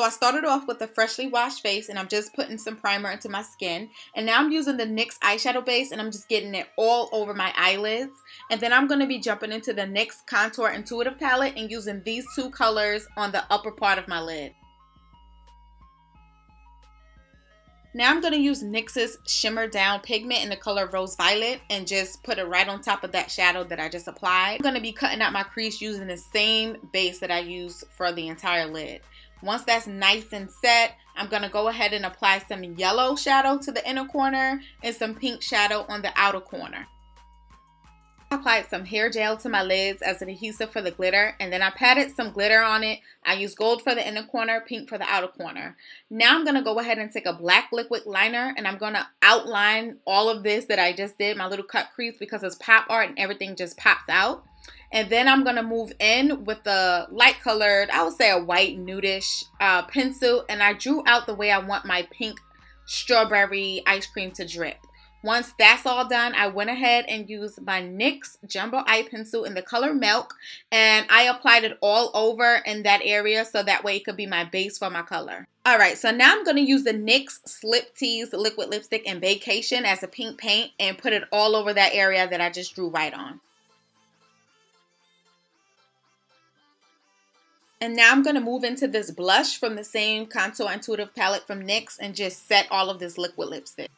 So I started off with a freshly washed face, and I'm just putting some primer into my skin. And now I'm using the NYX eyeshadow base, and I'm just getting it all over my eyelids. And then I'm going to be jumping into the NYX Contour Intuitive palette and using these two colors on the upper part of my lid. Now I'm going to use NYX's Shimmer Down Pigment in the color Rose Violet and just put it right on top of that shadow that I just applied. I'm going to be cutting out my crease using the same base that I used for the entire lid. Once that's nice and set, I'm going to go ahead and apply some yellow shadow to the inner corner and some pink shadow on the outer corner. I applied some hair gel to my lids as an adhesive for the glitter, and then I patted some glitter on it. I used gold for the inner corner, pink for the outer corner. Now I'm going to go ahead and take a black liquid liner, and I'm going to outline all of this that I just did, my little cut crease, because it's pop art and everything just pops out. And then I'm going to move in with the light colored, I would say a white nudish pencil, and I drew out the way I want my pink strawberry ice cream to drip. Once that's all done, I went ahead and used my NYX Jumbo Eye Pencil in the color Milk, and I applied it all over in that area so that way it could be my base for my color. Alright, so now I'm going to use the NYX Slip Tease Liquid Lipstick in BaeCation as a pink paint and put it all over that area that I just drew right on. And now I'm going to move into this blush from the same Contour Intuitive palette from NYX and just set all of this liquid lipstick.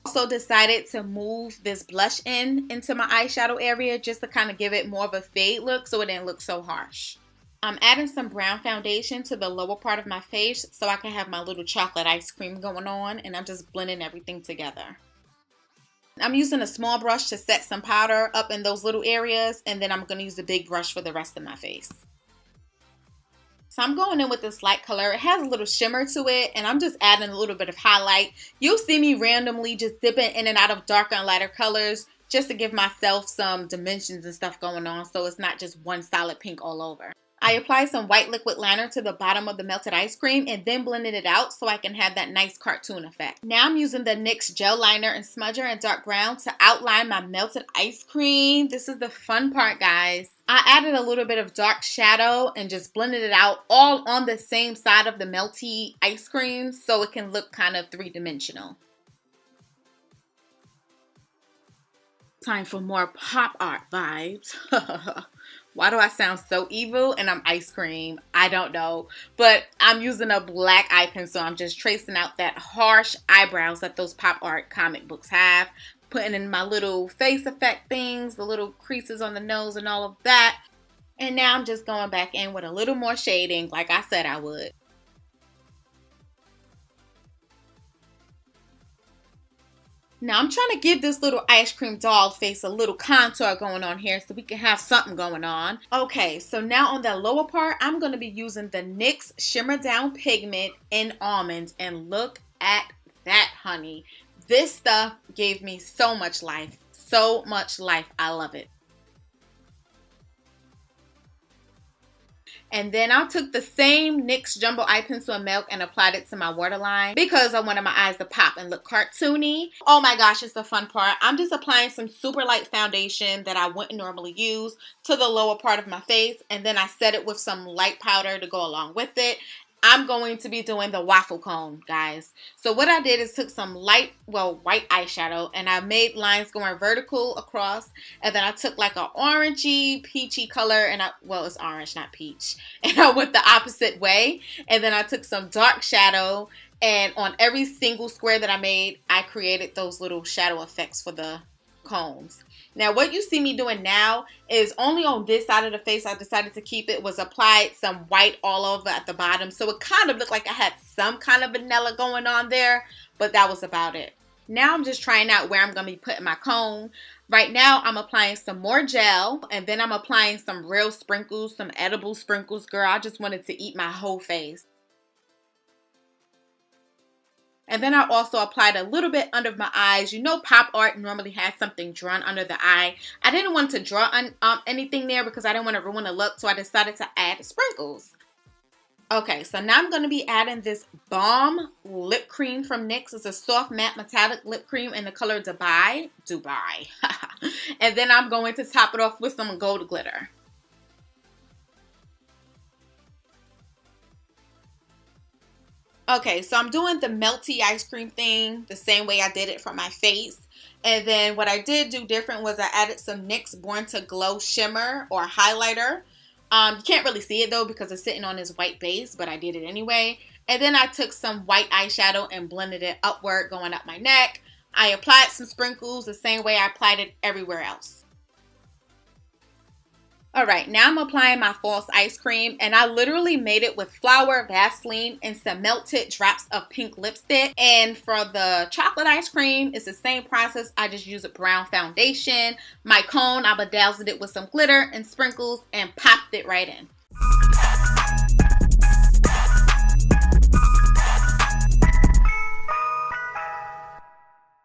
Also decided to move this blush into my eyeshadow area just to kind of give it more of a fade look so it didn't look so harsh. I'm adding some brown foundation to the lower part of my face so I can have my little chocolate ice cream going on, and I'm just blending everything together. I'm using a small brush to set some powder up in those little areas, and then I'm going to use the big brush for the rest of my face. So I'm going in with this light color. It has a little shimmer to it, and I'm just adding a little bit of highlight. You'll see me randomly just dipping in and out of darker and lighter colors just to give myself some dimensions and stuff going on so it's not just one solid pink all over. I applied some white liquid liner to the bottom of the melted ice cream and then blended it out so I can have that nice cartoon effect. Now I'm using the NYX gel liner and smudger in dark brown to outline my melted ice cream. This is the fun part, guys. I added a little bit of dark shadow and just blended it out all on the same side of the melty ice cream so it can look kind of three-dimensional. Time for more pop art vibes. Why do I sound so evil and I'm ice cream? I don't know. But I'm using a black eye pencil. I'm just tracing out that harsh eyebrows that those pop art comic books have. Putting in my little face effect things, the little creases on the nose and all of that. And now I'm just going back in with a little more shading like I said I would. Now I'm trying to give this little ice cream doll face a little contour going on here so we can have something going on. Okay, so now on that lower part, I'm going to be using the NYX Shimmer Down Pigment in Almond. And look at that, honey. This stuff gave me so much life. So much life. I love it. And then I took the same NYX Jumbo Eye Pencil in Milk and applied it to my waterline because I wanted my eyes to pop and look cartoony. Oh my gosh, it's the fun part. I'm just applying some super light foundation that I wouldn't normally use to the lower part of my face. And then I set it with some light powder to go along with it. I'm going to be doing the waffle cone, guys. So what I did is took some white eyeshadow, and I made lines going vertical across, and then I took like an orangey, peachy color, and it's orange, not peach, and I went the opposite way, and then I took some dark shadow, and on every single square that I made, I created those little shadow effects for the cones. Now what you see me doing now is only on this side of the face I decided to keep it was applied some white all over at the bottom, so it kind of looked like I had some kind of vanilla going on there, but that was about it. Now I'm just trying out where I'm going to be putting my cone. Right now I'm applying some more gel, and then I'm applying some real sprinkles, some edible sprinkles. Girl, I just wanted to eat my whole face. And then I also applied a little bit under my eyes. You know, pop art normally has something drawn under the eye. I didn't want to draw anything there because I didn't want to ruin the look, so I decided to add sprinkles. Okay, so now I'm going to be adding this Balm lip cream from NYX. It's a soft matte metallic lip cream in the color Dubai. And then I'm going to top it off with some gold glitter. Okay, so I'm doing the melty ice cream thing the same way I did it for my face. And then what I did do different was I added some NYX Born to Glow shimmer or highlighter. You can't really see it though because it's sitting on this white base, but I did it anyway. And then I took some white eyeshadow and blended it upward going up my neck. I applied some sprinkles the same way I applied it everywhere else. Alright, now I'm applying my false ice cream, and I literally made it with flour, Vaseline, and some melted drops of pink lipstick. And for the chocolate ice cream, it's the same process. I just use a brown foundation. My cone, I bedazzled it with some glitter and sprinkles and popped it right in.